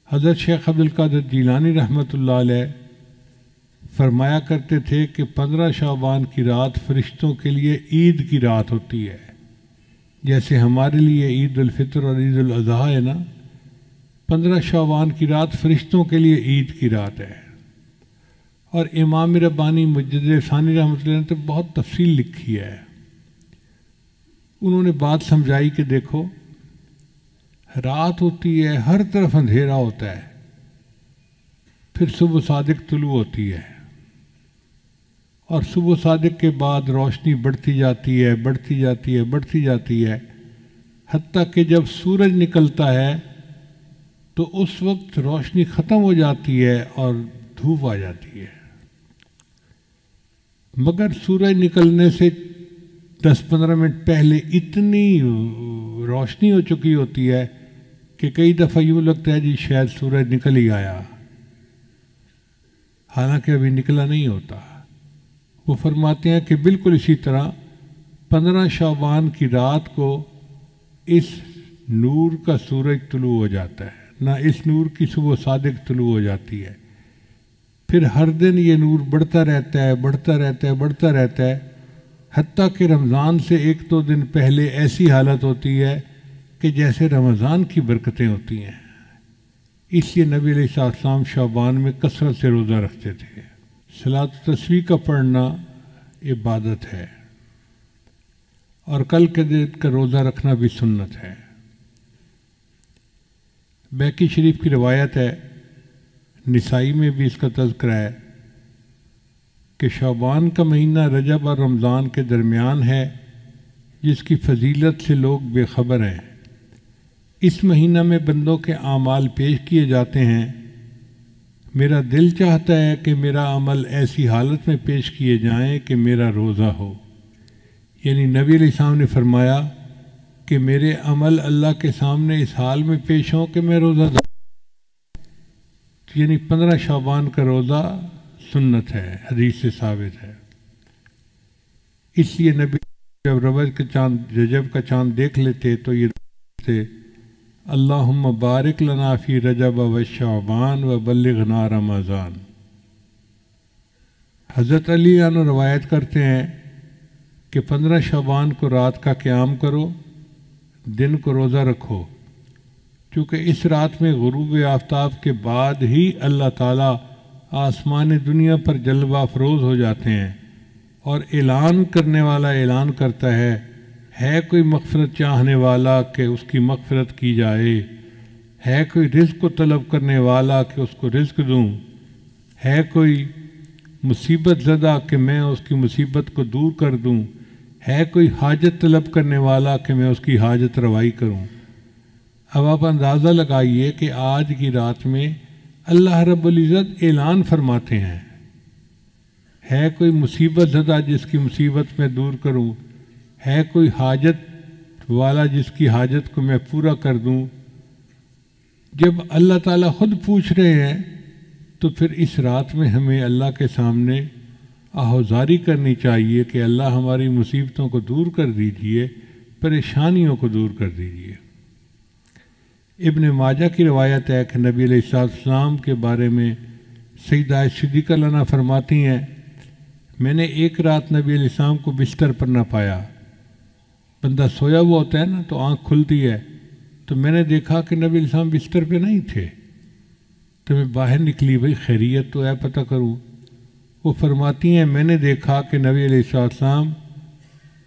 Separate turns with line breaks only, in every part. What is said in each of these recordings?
حضرت شیخ عبدالقادر جیلانی رحمۃ اللہ علیہ فرمایا کرتے تھے کہ 15 شعبان کی رات فرشتوں کے لیے عید کی رات ہوتی ہے، جیسے ہمارے لیے عید الفطر اور عید الاضحیٰ ہے نا، 15 شعبان کی رات فرشتوں کے لیے عید کی رات ہے۔ اور امام ربانی مجدد ثانی رحمۃ اللہ نے تو بہت تفصیل لکھی ہے، انہوں نے بات سمجھائی کہ دیکھو رات ہوتی ہے، ہر طرف اندھیرا ہوتا ہے، پھر صبح صادق طلوع ہوتی ہے، اور صبح صادق کے بعد روشنی بڑھتی جاتی ہے، بڑھتی جاتی ہے، بڑھتی جاتی ہے، حتیٰ کہ جب سورج نکلتا ہے تو اس وقت روشنی ختم ہو جاتی ہے اور دھوپ آ جاتی ہے۔ مگر سورج نکلنے سے 10-15 منٹ پہلے اتنی روشنی ہو چکی ہوتی ہے کہ کئی دفعہ یوں لگتا ہے جی شاید سورج نکل ہی آیا، حالانکہ ابھی نکلا نہیں ہوتا۔ وہ فرماتے ہیں کہ بالکل اسی طرح 15 شعبان کی رات کو اس نور کا سورج طلوع ہو جاتا ہے، نہ اس نور کی صبح صادق طلوع ہو جاتی ہے، پھر ہر دن یہ نور بڑھتا رہتا ہے، بڑھتا رہتا ہے، بڑھتا رہتا ہے، حتیٰ کہ رمضان سے 1-2 دن پہلے ایسی حالت ہوتی ہے کہ جیسے رمضان کی برکتیں ہوتی ہیں۔ اس لیے نبی علیہ السلام شعبان میں کثرت سے روزہ رکھتے تھے۔ صلاۃ و تسبیح کا پڑھنا عبادت ہے، اور کل کے دن کا روزہ رکھنا بھی سنت ہے۔ بیہقی شریف کی روایت ہے، نسائی میں بھی اس کا تذکرہ ہے کہ شعبان کا مہینہ رجب اور رمضان کے درمیان ہے، جس کی فضیلت سے لوگ بے خبر ہیں۔ اس مہینہ میں بندوں کے اعمال پیش کیے جاتے ہیں۔ میرا دل چاہتا ہے کہ میرا عمل ایسی حالت میں پیش کیے جائیں کہ میرا روزہ ہو، یعنی نبی علیہ السلام نے فرمایا کہ میرے عمل اللہ کے سامنے اس حال میں پیش ہوں کہ میں روزہ دار، یعنی 15 شعبان کا روزہ سنت ہے، حدیث سے ثابت ہے۔ اس لیے نبی جب رجب کا چاند دیکھ لیتے تو یہ تھے اللہم بارک لنا فی رجب و شعبان و بلغنا رمضان۔ حضرت علی عنہ روایت کرتے ہیں کہ 15 شعبان کو رات کا قیام کرو، دن کو روزہ رکھو، چونکہ اس رات میں غروب آفتاب کے بعد ہی اللہ تعالیٰ آسمان دنیا پر جلوہ افروز ہو جاتے ہیں، اور اعلان کرنے والا اعلان کرتا ہے کوئی مغفرت چاہنے والا کہ اس کی مغفرت کی جائے، ہے کوئی رزق کو طلب کرنے والا کہ اس کو رزق دوں، ہے کوئی مصیبت زدہ کہ میں اس کی مصیبت کو دور کر دوں، ہے کوئی حاجت طلب کرنے والا کہ میں اس کی حاجت روائی کروں۔ اب آپ اندازہ لگائیے کہ آج کی رات میں اللہ رب العزت اعلان فرماتے ہیں، ہے کوئی مصیبت زدہ جس کی مصیبت میں دور کروں، ہے کوئی حاجت والا جس کی حاجت کو میں پورا کر دوں۔ جب اللہ تعالیٰ خود پوچھ رہے ہیں تو پھر اس رات میں ہمیں اللہ کے سامنے آہوزاری کرنی چاہیے کہ اللہ ہماری مصیبتوں کو دور کر دیجئے، پریشانیوں کو دور کر دیجئے۔ ابن ماجہ کی روایت ہے کہ نبی علیہ السلام کے بارے میں سیدہ صدیقہ لنا فرماتی ہیں، میں نے ایک رات نبی علیہ السلام کو بستر پر نہ پایا۔ بندہ سویا ہوا ہوتا ہے نا تو آنکھ کھلتی ہے، تو میں نے دیکھا کہ نبی علیہ السلام بستر پہ نہیں تھے، تو میں باہر نکلی، بھئی خیریت تو ہے پتہ کروں۔ وہ فرماتی ہیں میں نے دیکھا کہ نبی علیہ السلام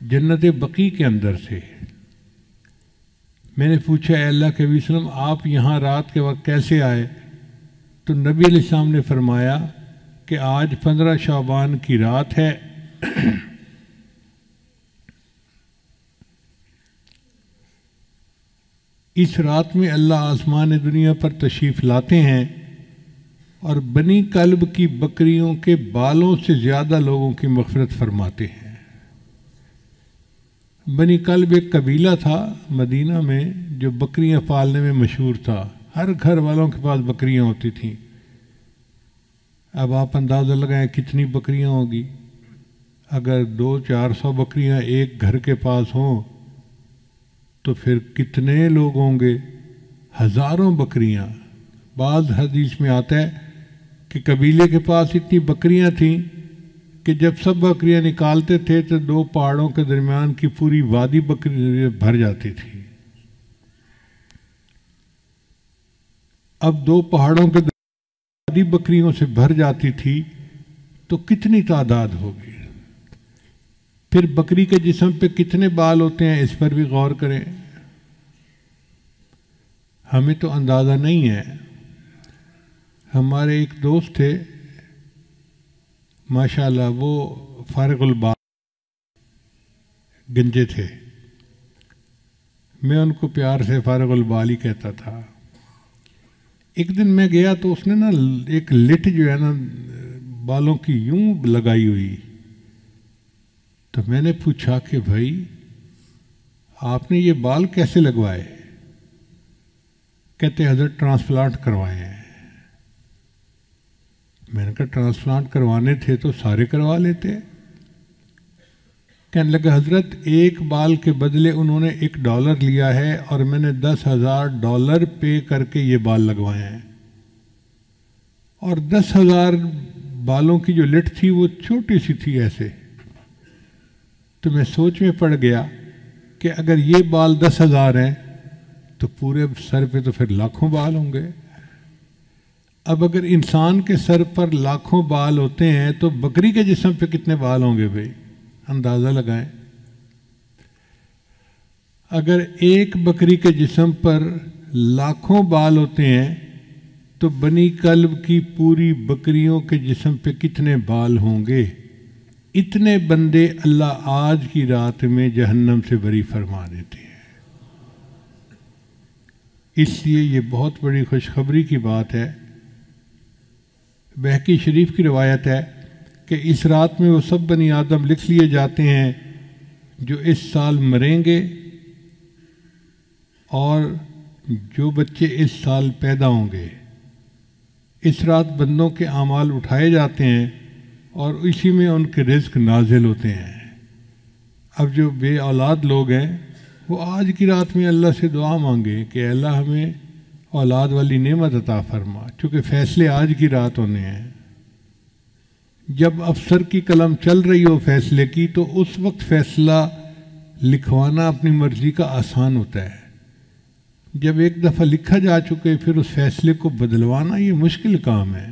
جنت بقیع کے اندر تھے۔ میں نے پوچھا اے اللہ کے نبی صلی اللہ علیہ وسلم آپ یہاں رات کے وقت کیسے آئے؟ تو نبی علیہ السلام نے فرمایا کہ آج 15 شعبان کی رات ہے، اس رات میں اللہ آسمان دنیا پر تشریف لاتے ہیں اور بنی کلب کی بکریوں کے بالوں سے زیادہ لوگوں کی مغفرت فرماتے ہیں۔ بنی کلب ایک قبیلہ تھا مدینہ میں جو بکریاں پالنے میں مشہور تھا، ہر گھر والوں کے پاس بکریاں ہوتی تھیں۔ اب آپ اندازہ لگائیں کتنی بکریاں ہوگی، اگر 200-400 بکریاں ایک گھر کے پاس ہوں تو پھر کتنے لوگ ہوں گے، ہزاروں بکریاں۔ بعض حدیث میں آتا ہے کہ قبیلے کے پاس اتنی بکریاں تھیں کہ جب سب بکریاں نکالتے تھے تو 2 پہاڑوں کے درمیان کی پوری وادی بکری بھر جاتی تھی۔ اب 2 پہاڑوں کے وادی بکریوں سے بھر جاتی تھی تو کتنی تعداد ہوگی؟ پھر بکری کے جسم پہ کتنے بال ہوتے ہیں اس پر بھی غور کریں۔ ہمیں تو اندازہ نہیں ہے۔ ہمارے ایک دوست تھے ماشاءاللہ، وہ فارغ البال گنجے تھے، میں ان کو پیار سے فارغ البال ہی کہتا تھا۔ ایک دن میں گیا تو اس نے نا ایک لٹ جو ہے نا بالوں کی یوں لگائی ہوئی، تو میں نے پوچھا کہ بھائی آپ نے یہ بال کیسے لگوائے؟ کہتے حضرت ٹرانسپلانٹ کروائے ہیں۔ میں نے کہا ٹرانسپلانٹ کروانے تھے تو سارے کروا لیتے۔ کہنے لگا حضرت ایک بال کے بدلے انہوں نے $1 لیا ہے اور میں نے $10,000 پے کر کے یہ بال لگوائے ہیں، اور 10,000 بالوں کی جو لٹ تھی وہ چھوٹی سی تھی ایسے۔ تو میں سوچ میں پڑ گیا کہ اگر یہ بال 10,000 ہیں تو پورے سر پہ تو پھر لاکھوں بال ہوں گے۔ اب اگر انسان کے سر پر لاکھوں بال ہوتے ہیں تو بکری کے جسم پہ کتنے بال ہوں گے بھائی؟ اندازہ لگائیں۔ اگر ایک بکری کے جسم پر لاکھوں بال ہوتے ہیں تو بنی کلب کی پوری بکریوں کے جسم پہ کتنے بال ہوں گے؟ اتنے بندے اللہ آج کی رات میں جہنم سے بری فرما دیتے ہیں۔ اس لیے یہ بہت بڑی خوشخبری کی بات ہے۔ بہقی شریف کی روایت ہے کہ اس رات میں وہ سب بنی آدم لکھ لیے جاتے ہیں جو اس سال مریں گے اور جو بچے اس سال پیدا ہوں گے۔ اس رات بندوں کے اعمال اٹھائے جاتے ہیں اور اسی میں ان کے رزق نازل ہوتے ہیں۔ اب جو بے اولاد لوگ ہیں وہ آج کی رات میں اللہ سے دعا مانگے کہ اللہ ہمیں اولاد والی نعمت عطا فرما، چونکہ فیصلے آج کی رات ہونے ہیں۔ جب افسر کی قلم چل رہی ہو فیصلے کی تو اس وقت فیصلہ لکھوانا اپنی مرضی کا آسان ہوتا ہے۔ جب ایک دفعہ لکھا جا چکے پھر اس فیصلے کو بدلوانا یہ مشکل کام ہے۔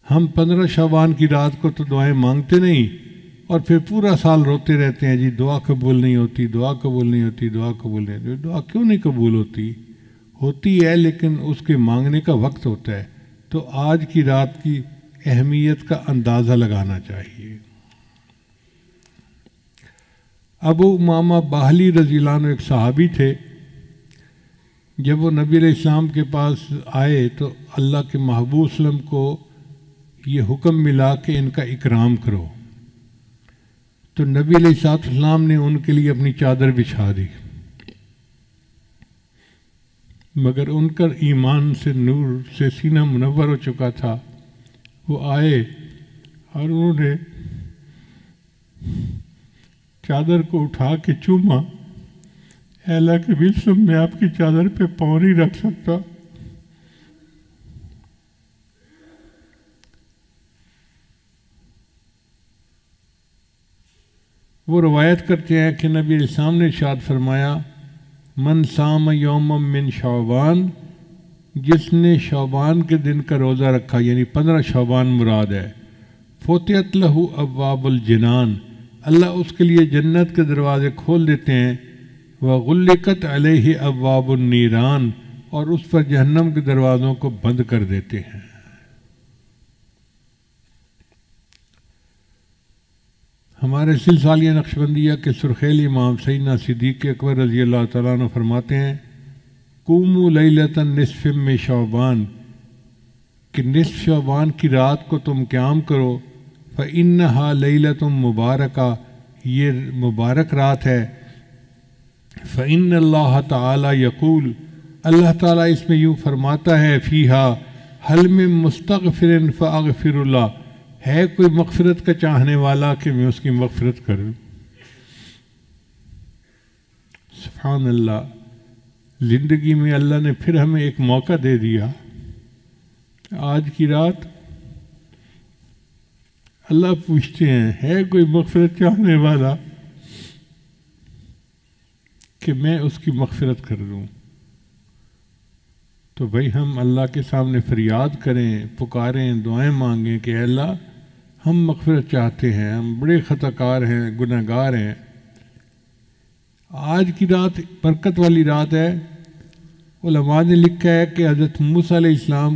ہم 15 شعبان کی رات کو تو دعائیں مانگتے نہیں اور پھر پورا سال روتے رہتے ہیں جی دعا قبول نہیں ہوتی، دعا قبول نہیں ہوتی، دعا قبول نہیں ہوتی۔ دعا کیوں نہیں قبول ہوتی ہے لیکن اس کے مانگنے کا وقت ہوتا ہے۔ تو آج کی رات کی اہمیت کا اندازہ لگانا چاہیے۔ ابو امامہ باہلی رضی اللہ عنہ ایک صحابی تھے۔ جب وہ نبی علیہ السلام کے پاس آئے تو اللہ کے محبوب صلی اللہ علیہ وسلم کو یہ حکم ملا کہ ان کا اکرام کرو، تو نبی علیہ السلام نے ان کے لیے اپنی چادر بچھا دی، مگر ان کا ایمان سے نور سے سینہ منور ہو چکا تھا۔ وہ آئے اور انہوں نے چادر کو اٹھا کے چوما، اے اللہ کے نبی صلی میں آپ کی چادر پہ پاؤں نہیں رکھ سکتا۔ وہ روایت کرتے ہیں کہ نبی علیہ السلام نے ارشاد فرمایا من صام یوم من شعبان، جس نے شعبان کے دن کا روزہ رکھا یعنی 15 شعبان مراد ہے، فتحت لہ ابواب الجنان، اللہ اس کے لیے جنت کے دروازے کھول دیتے ہیں، وغلقت علیہ ابواب النیران، اور اس پر جہنم کے دروازوں کو بند کر دیتے ہیں۔ ہمارے سلسلہ نقشبندیہ کے سرخیل امام سیدنا صدیق اکبر رضی اللہ تعالیٰ عنہ فرماتے ہیں قوموا لیلۃ نصف من شعبان، کہ نصف شعبان کی رات کو تم قیام کرو، فإنہا لیلۃ مبارکہ، یہ مبارک رات ہے، فإن اللہ تعالی یقول، اللہ تعالیٰ اس میں یوں فرماتا ہے فیہا حل من مستغفر فاغفر اللہ، ہے کوئی مغفرت کا چاہنے والا کہ میں اس کی مغفرت کروں۔ سبحان اللہ۔ زندگی میں اللہ نے پھر ہمیں ایک موقع دے دیا. آج کی رات اللہ پوچھتے ہیں ہے کوئی مغفرت چاہنے والا کہ میں اس کی مغفرت کر دوں؟ تو بھائی ہم اللہ کے سامنے فریاد کریں، پکاریں، دعائیں مانگیں کہ اے اللہ ہم مغفرت چاہتے ہیں، ہم بڑے خطا کار ہیں، گناہ گار ہیں. آج کی رات برکت والی رات ہے. علماء نے لکھا ہے کہ حضرت موسیٰ علیہ السلام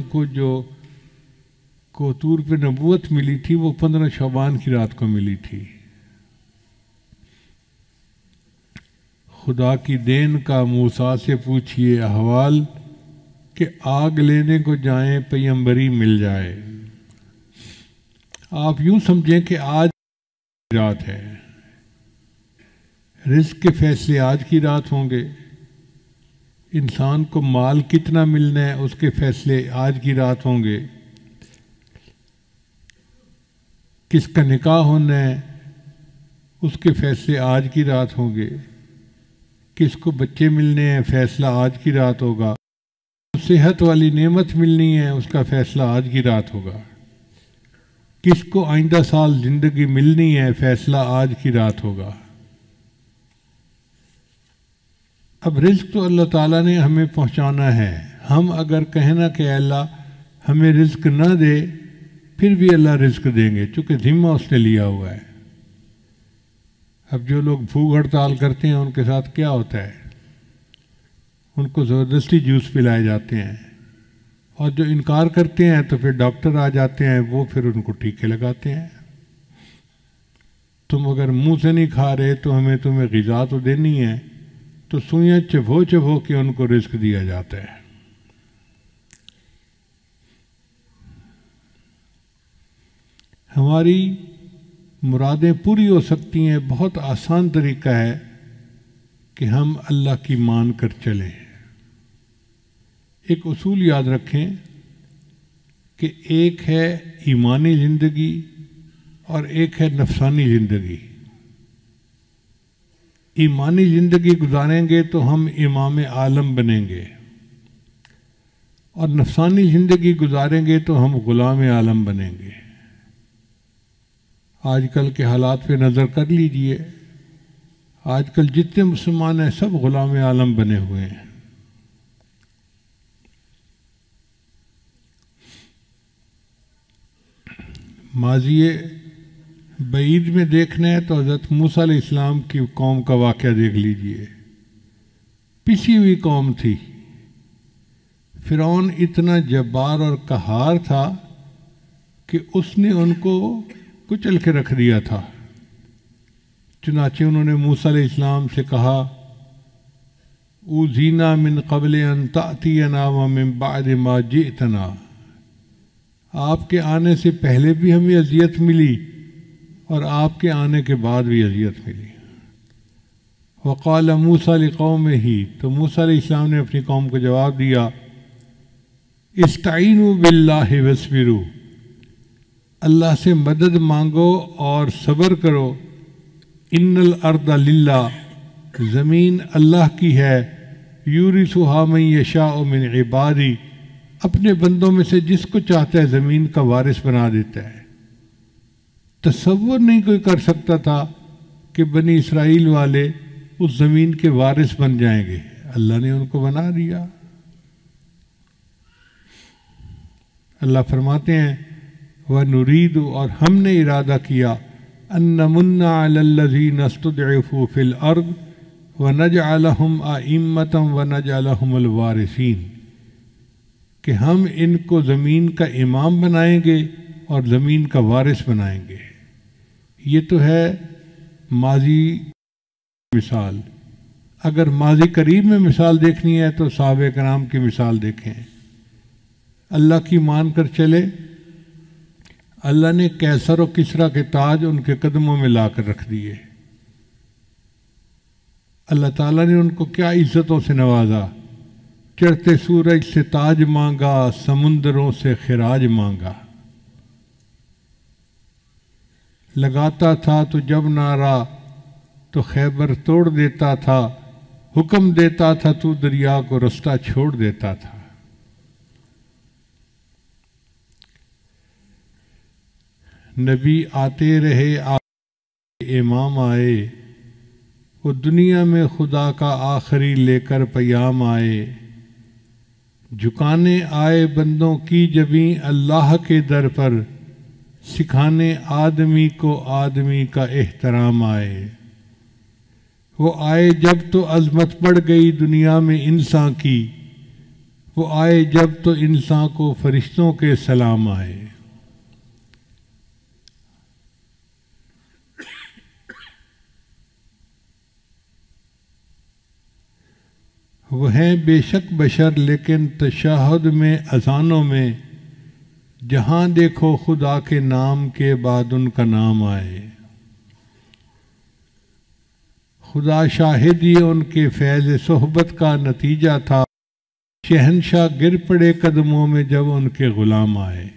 کو طور پہ نبوت ملی تھی، وہ 15 شعبان کی رات کو ملی تھی. خدا کی دین کا موسیٰ سے پوچھئے احوال کہ آگ لینے کو جائیں پیمبری مل جائے. آپ یوں سمجھیں کہ آج رات ہے، رزق کے فیصلے آج کی رات ہوں گے، انسان کو مال کتنا ملنا ہے اس کے فیصلے آج کی رات ہوں گے، کس کا نکاح ہونا ہے اس کے فیصلے آج کی رات ہوں گے، کس کو بچے ملنے ہیں فیصلہ آج کی رات ہوگا، صحت والی نعمت ملنی ہے اس کا فیصلہ آج کی رات ہوگا، کس کو آئندہ سال زندگی ملنی ہے فیصلہ آج کی رات ہوگا. اب رزق تو اللہ تعالیٰ نے ہمیں پہنچانا ہے. ہم اگر کہنا کہ اے اللہ ہمیں رزق نہ دے پھر بھی اللہ رزق دیں گے، چونکہ ذمہ اس نے لیا ہوا ہے. اب جو لوگ بھوک ہڑتال کرتے ہیں ان کے ساتھ کیا ہوتا ہے؟ ان کو زبردستی جوس پلائے جاتے ہیں، اور جو انکار کرتے ہیں تو پھر ڈاکٹر آ جاتے ہیں، وہ پھر ان کو ٹیکے لگاتے ہیں. تم اگر منہ سے نہیں کھا رہے تو ہمیں تمہیں غذا تو دینی ہے، تو سوئیاں چبھو چبھو کے ان کو رزق دیا جاتا ہے. ہماری مرادیں پوری ہو سکتی ہیں. بہت آسان طریقہ ہے کہ ہم اللہ کی مان کر چلیں. ایک اصول یاد رکھیں کہ ایک ہے ایمانی زندگی اور ایک ہے نفسانی زندگی. ایمانی زندگی گزاریں گے تو ہم امام عالم بنیں گے، اور نفسانی زندگی گزاریں گے تو ہم غلام عالم بنیں گے. آج کل کے حالات پہ نظر کر لیجئے، آج کل جتنے مسلمان ہیں سب غلام عالم بنے ہوئے ہیں. ماضی بعید میں دیکھنا ہے تو حضرت موسیٰ علیہ السلام کی قوم کا واقعہ دیکھ لیجئے. پسی ہوئی قوم تھی. فرعون اتنا جبار اور قہار تھا کہ اس نے ان کو کچل کے رکھ دیا تھا. چنانچہ انہوں نے موسیٰ علیہ السلام سے کہا اوذینا من قبل ان تأتینا ومن بعد ما جئتنا، آپ کے آنے سے پہلے بھی ہمیں اذیت ملی اور آپ کے آنے کے بعد بھی اذیت ملی. وقال موسیٰ لقومہ، تو موسیٰ علیہ السلام نے اپنی قوم کو جواب دیا استعینوا باللہ واصبروا، اللہ سے مدد مانگو اور صبر کرو. ان الارض للہ، زمین اللہ کی ہے. یورثھا من یشاء من عبادی، اپنے بندوں میں سے جس کو چاہتا ہے زمین کا وارث بنا دیتا ہے. تصور نہیں کوئی کر سکتا تھا کہ بنی اسرائیل والے اس زمین کے وارث بن جائیں گے. اللہ نے ان کو بنا دیا. اللہ فرماتے ہیں وَنُرِيدُ، اور ہم نے ارادہ کیا أَن نَمُنَّ عَلَى الَّذِينَ اسْتُضْعِفُوا فِي الْأَرْضِ وَنَجْعَلَهُمْ أَئِمَّةً وَنَجْعَلَهُمُ الْوَارِثِينَ، کہ ہم ان کو زمین کا امام بنائیں گے اور زمین کا وارث بنائیں گے. یہ تو ہے ماضی مثال. اگر ماضی قریب میں مثال دیکھنی ہے تو صحابہ کرام کی مثال دیکھیں. اللہ کی مان کر چلے. اللہ نے کیسر و کسرا کے تاج ان کے قدموں میں لا کر رکھ دیے. اللہ تعالیٰ نے ان کو کیا عزتوں سے نوازا. چڑھتے سورج سے تاج مانگا، سمندروں سے خراج مانگا. لگاتا تھا تو جب نعرہ تو خیبر توڑ دیتا تھا. حکم دیتا تھا تو دریا کو رستہ چھوڑ دیتا تھا۔ نبی آتے رہے امام آئے، وہ دنیا میں خدا کا آخری لے کر پیام آئے، جھکانے آئے بندوں کی جبیں اللہ کے در پر، سکھانے آدمی کو آدمی کا احترام آئے۔ وہ آئے جب تو عظمت بڑھ گئی دنیا میں انسان کی، وہ آئے جب تو انسان کو فرشتوں کے سلام آئے۔ وہ ہیں بے شک بشر لیکن تشہد میں اذانوں میں، جہاں دیکھو خدا کے نام کے بعد ان کا نام آئے۔ خدا شاہد یہ ان کے فیض صحبت کا نتیجہ تھا، شہنشاہ گر پڑے قدموں میں جب ان کے غلام آئے۔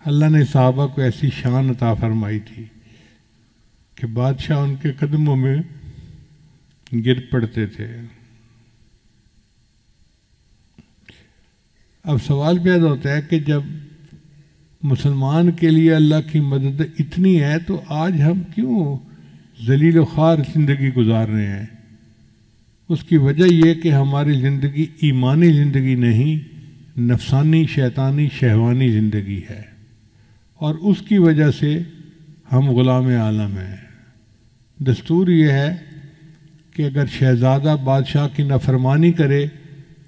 اللہ نے صحابہ کو ایسی شان عطا فرمائی تھی کہ بادشاہ ان کے قدموں میں گر پڑتے تھے۔ اب سوال پیدا ہوتا ہے کہ جب مسلمان کے لیے اللہ کی مدد اتنی ہے تو آج ہم کیوں ذلیل و خوار زندگی گزار رہے ہیں؟ اس کی وجہ یہ کہ ہماری زندگی ایمانی زندگی نہیں، نفسانی شیطانی شہوانی زندگی ہے، اور اس کی وجہ سے ہم غلام عالم ہیں۔ دستور یہ ہے کہ اگر شہزادہ بادشاہ کی نافرمانی کرے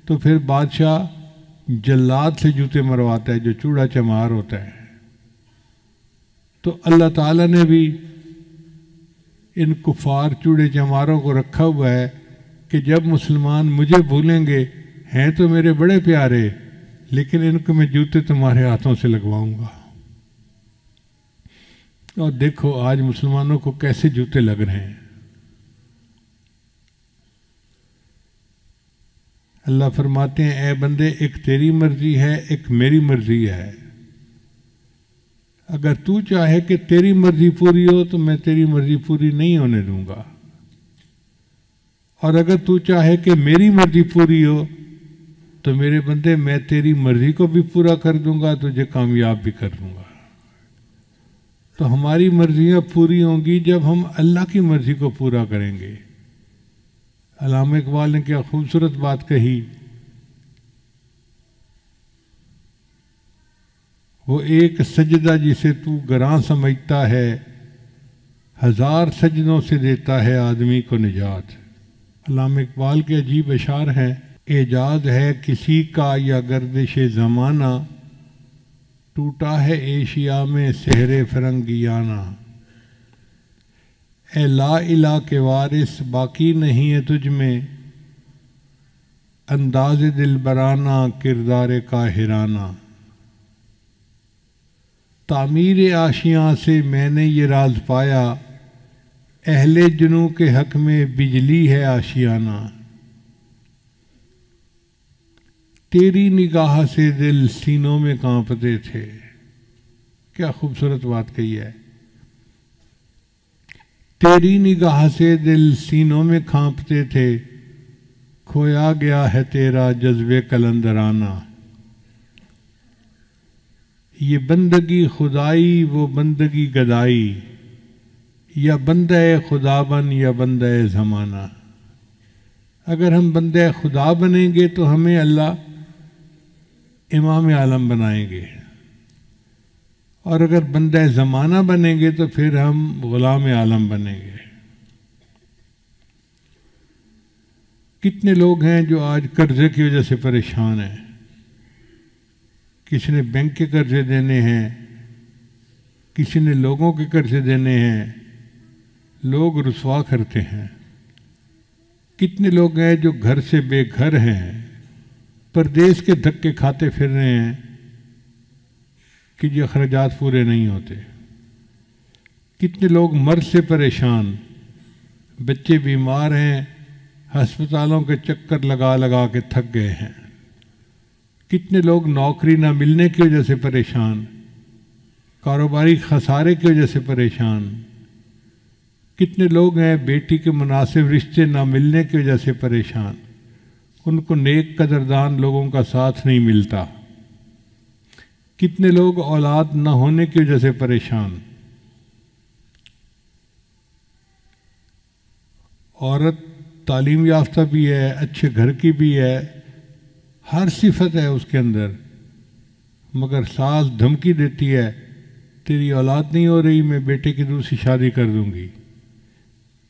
تو پھر بادشاہ جلاد سے جوتے مرواتا ہے، جو چوڑا چمار ہوتا ہے۔ تو اللہ تعالیٰ نے بھی ان کفار چوڑے چماروں کو رکھا ہوا ہے کہ جب مسلمان مجھے بھولیں گے، ہیں تو میرے بڑے پیارے، لیکن ان کو میں جوتے تمہارے ہاتھوں سے لگواؤں گا۔ اور دیکھو آج مسلمانوں کو کیسے جوتے لگ رہے ہیں۔ اللہ فرماتے ہیں اے بندے، ایک تیری مرضی ہے، ایک میری مرضی ہے۔ اگر تو چاہے کہ تیری مرضی پوری ہو تو میں تیری مرضی پوری نہیں ہونے دوں گا، اور اگر تو چاہے کہ میری مرضی پوری ہو تو میرے بندے میں تیری مرضی کو بھی پورا کر دوں گا، تجھے کامیاب بھی کر دوں گا۔ تو ہماری مرضیاں پوری ہوں گی جب ہم اللہ کی مرضی کو پورا کریں گے۔ علامہ اقبال نے کیا خوبصورت بات کہی، وہ ایک سجدہ جسے تو گراں سمجھتا ہے، ہزار سجدوں سے دیتا ہے آدمی کو نجات۔ علامہ اقبال کے عجیب اشعار ہیں، اعجاز ہے کسی کا یا گردش زمانہ، ٹوٹا ہے ایشیا میں سحر فرنگیانہ۔ اے لا الہ کے وارث باقی نہیں ہے تجھ میں، انداز دلبرانہ کردار قاہرانہ۔ تعمیر آشیاں سے میں نے یہ راز پایا، اہل جنوں کے حق میں بجلی ہے آشیانہ۔ تیری نگاہ سے دل سینوں میں کانپتے تھے۔ کیا خوبصورت بات کہی ہے، تیری نگاہ سے دل سینوں میں کانپتے تھے، کھویا گیا ہے تیرا جذبے قلندرانہ۔ یہ بندگی خدائی وہ بندگی گدائی، یا بندہ خدا بن یا بندہ زمانہ۔ اگر ہم بندہ خدا بنیں گے تو ہمیں اللہ امام عالم بنائیں گے، اور اگر بندہ زمانہ بنیں گے تو پھر ہم غلام عالم بنیں گے۔ کتنے لوگ ہیں جو آج قرضے کی وجہ سے پریشان ہیں، کسی نے بینک کے قرضے دینے ہیں، کسی نے لوگوں کے قرضے دینے ہیں، لوگ رسوا کرتے ہیں۔ کتنے لوگ ہیں جو گھر سے بے گھر ہیں، پردیس کے دھکے کھاتے پھر رہے ہیں کہ یہ اخراجات پورے نہیں ہوتے۔ کتنے لوگ مرض سے پریشان، بچے بیمار ہیں، ہسپتالوں کے چکر لگا لگا کے تھک گئے ہیں۔ کتنے لوگ نوکری نہ ملنے کی وجہ سے پریشان، کاروباری خسارے کی وجہ سے پریشان۔ کتنے لوگ ہیں بیٹی کے مناسب رشتے نہ ملنے کی وجہ سے پریشان، ان کو نیک قدردان لوگوں کا ساتھ نہیں ملتا۔ کتنے لوگ اولاد نہ ہونے کی وجہ سے پریشان۔ عورت تعلیم یافتہ بھی ہے، اچھے گھر کی بھی ہے، ہر صفت ہے اس کے اندر، مگر ساس دھمکی دیتی ہے تیری اولاد نہیں ہو رہی، میں بیٹے کی دوسری شادی کر دوں گی۔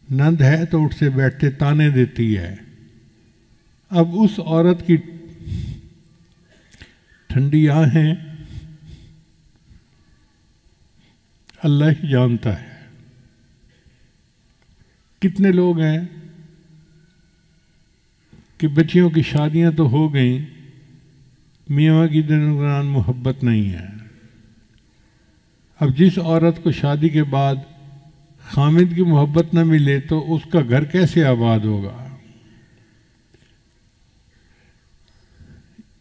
نند ہے تو اٹھتے بیٹھتے تانے دیتی ہے۔ اب اس عورت کی ٹھنڈی آنکھیں اللہ ہی جانتا ہے۔ کتنے لوگ ہیں کہ بچیوں کی شادیاں تو ہو گئیں، میاں کی درمیان محبت نہیں ہے۔ اب جس عورت کو شادی کے بعد خامد کی محبت نہ ملے تو اس کا گھر کیسے آباد ہوگا؟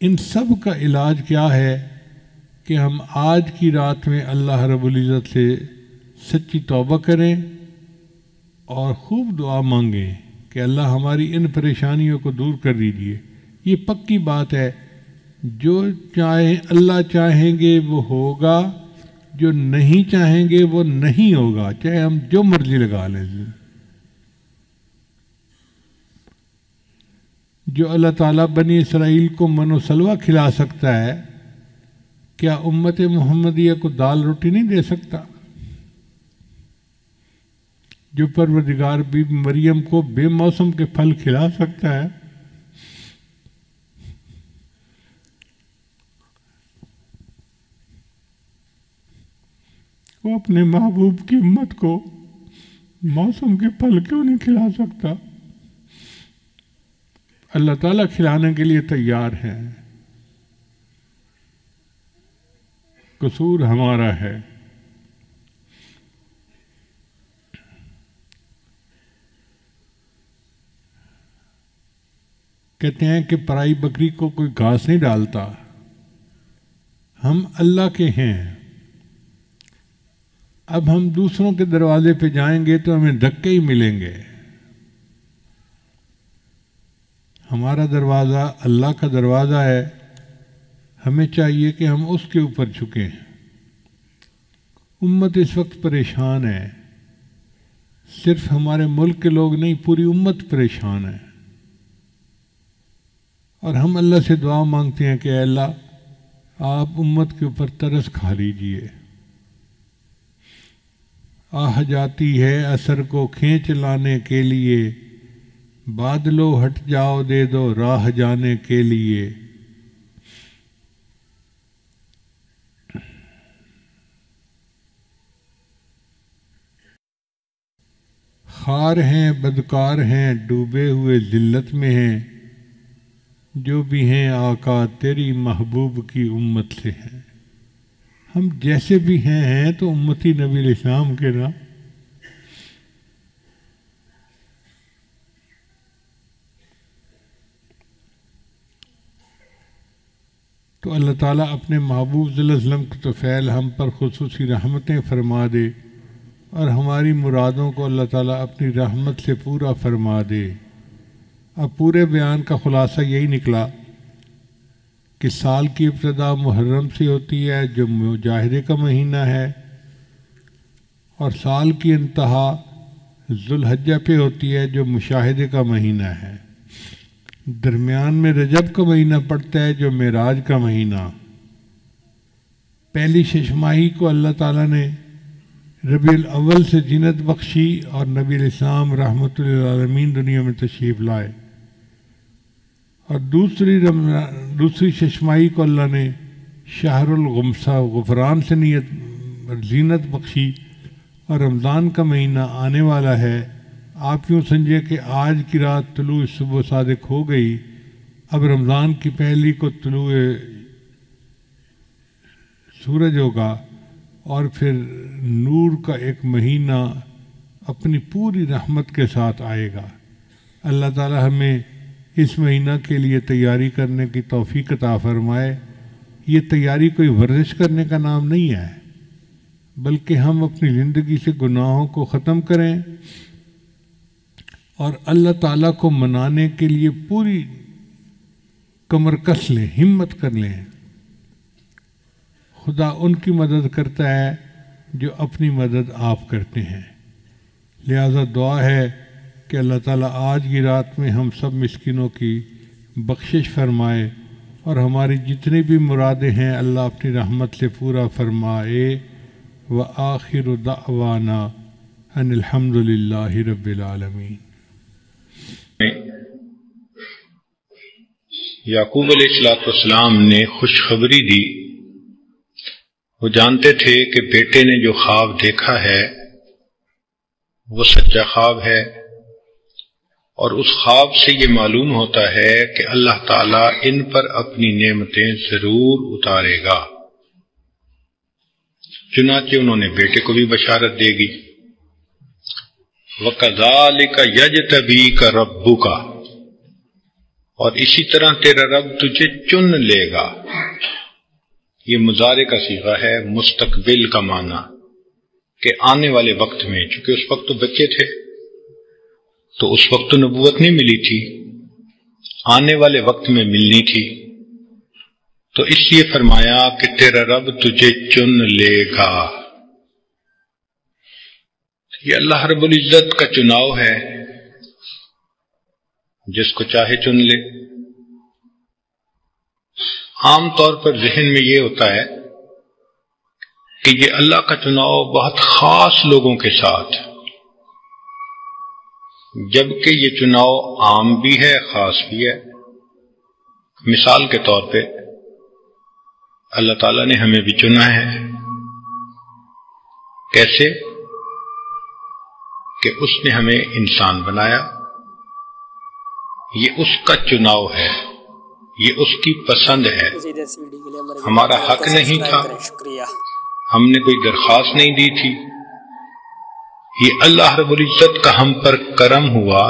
ان سب کا علاج کیا ہے کہ ہم آج کی رات میں اللہ رب العزت سے سچی توبہ کریں اور خوب دعا مانگیں کہ اللہ ہماری ان پریشانیوں کو دور کر دیجیے۔ یہ پکی بات ہے، جو چاہیں اللہ چاہیں گے وہ ہوگا، جو نہیں چاہیں گے وہ نہیں ہوگا، چاہے ہم جو مرضی لگا لیں۔ جو اللہ تعالیٰ بنی اسرائیل کو من و سلوہ کھلا سکتا ہے، کیا امت محمدیہ کو دال روٹی نہیں دے سکتا؟ جو پروردگار بی بی مریم کو بے موسم کے پھل کھلا سکتا ہے، وہ اپنے محبوب کی امت کو موسم کے پھل کیوں نہیں کھلا سکتا؟ اللہ تعالیٰ کھلانے کے لیے تیار ہے، قصور ہمارا ہے۔ کہتے ہیں کہ پرائی بکری کو کوئی گھاس نہیں ڈالتا، ہم اللہ کے ہیں۔ اب ہم دوسروں کے دروازے پہ جائیں گے تو ہمیں دھکے ہی ملیں گے۔ ہمارا دروازہ اللہ کا دروازہ ہے، ہمیں چاہیے کہ ہم اس کے اوپر جھکیں۔ امت اس وقت پریشان ہے، صرف ہمارے ملک کے لوگ نہیں، پوری امت پریشان ہے، اور ہم اللہ سے دعا مانگتے ہیں کہ اے اللہ آپ امت کے اوپر ترس کھا لیجئے۔ آہ جاتی ہے اثر کو کھینچ لانے کے لیے، بادلو ہٹ جاؤ دے دو راہ جانے کے لیے۔ خار ہیں بدکار ہیں ڈوبے ہوئے ذلت میں ہیں، جو بھی ہیں آقا تیری محبوب کی امت سے ہیں۔ ہم جیسے بھی ہیں تو امتی نبی علیہ السلام کے نا۔ تو اللہ تعالیٰ اپنے محبوب صلی اللہ علیہ وسلم کے طفیل ہم پر خصوصی رحمتیں فرما دے، اور ہماری مرادوں کو اللہ تعالیٰ اپنی رحمت سے پورا فرما دے۔ اب پورے بیان کا خلاصہ یہی نکلا کہ سال کی ابتدا محرم سے ہوتی ہے جو مجاہدے کا مہینہ ہے، اور سال کی انتہا ذوالحجہ پہ ہوتی ہے جو مشاہدے کا مہینہ ہے۔ درمیان میں رجب کا مہینہ پڑتا ہے جو معراج کا مہینہ۔ پہلی ششماہی کو اللہ تعالیٰ نے ربیع الاول سے زینت بخشی، اور نبی علیہ السلام رحمۃ للعالمین دنیا میں تشریف لائے، اور دوسری ششماہی کو اللہ نے شہر الغمسہ غفران سے زینت بخشی، اور رمضان کا مہینہ آنے والا ہے۔ آپ یوں سمجھے کہ آج کی رات طلوع صبح صادق ہو گئی، اب رمضان کی پہلی کو طلوع سورج ہوگا، اور پھر نور کا ایک مہینہ اپنی پوری رحمت کے ساتھ آئے گا۔ اللہ تعالی ہمیں اس مہینہ کے لیے تیاری کرنے کی توفیق عطا فرمائے۔ یہ تیاری کوئی ورزش کرنے کا نام نہیں ہے، بلکہ ہم اپنی زندگی سے گناہوں کو ختم کریں اور اللہ تعالیٰ کو منانے کے لیے پوری کمر کس لیں، ہمت کر لیں۔ خدا ان کی مدد کرتا ہے جو اپنی مدد آپ کرتے ہیں۔ لہذا دعا ہے کہ اللہ تعالیٰ آج کی رات میں ہم سب مسکینوں کی بخشش فرمائے اور ہماری جتنی بھی مرادیں ہیں اللہ اپنی رحمت سے پورا فرمائے۔ وآخر دعوانا ان الحمد للہ رب العالمین۔
یعقوب علیہ السلام نے خوشخبری دی۔ وہ جانتے تھے کہ بیٹے نے جو خواب دیکھا ہے وہ سچا خواب ہے، اور اس خواب سے یہ معلوم ہوتا ہے کہ اللہ تعالیٰ ان پر اپنی نعمتیں ضرور اتارے گا۔ چنانچہ انہوں نے بیٹے کو بھی بشارت دے گی۔ وَكَذَلِكَ يَجْتَبِيكَ رَبُّكَ، اور اسی طرح تیرا رب تجھے چن لے گا۔ یہ مضارع کا صیغہ ہے، مستقبل کا معنی کہ آنے والے وقت میں، چونکہ اس وقت تو بچے تھے تو اس وقت تو نبوت نہیں ملی تھی، آنے والے وقت میں ملنی تھی، تو اس لیے فرمایا کہ تیرا رب تجھے چن لے گا۔ یہ اللہ رب العزت کا چناؤ ہے، جس کو چاہے چن لے۔ عام طور پر ذہن میں یہ ہوتا ہے کہ یہ اللہ کا چناؤ بہت خاص لوگوں کے ساتھ، جبکہ یہ چناؤ عام بھی ہے خاص بھی ہے۔ مثال کے طور پہ اللہ تعالیٰ نے ہمیں بھی چنا ہے۔ کیسے؟ کہ اس نے ہمیں انسان بنایا، یہ اس کا چناؤ ہے، یہ اس کی پسند ہے، ہمارا حق نہیں تھا، ہم نے کوئی درخواست نہیں دی تھی، یہ اللہ رب العزت کا ہم پر کرم ہوا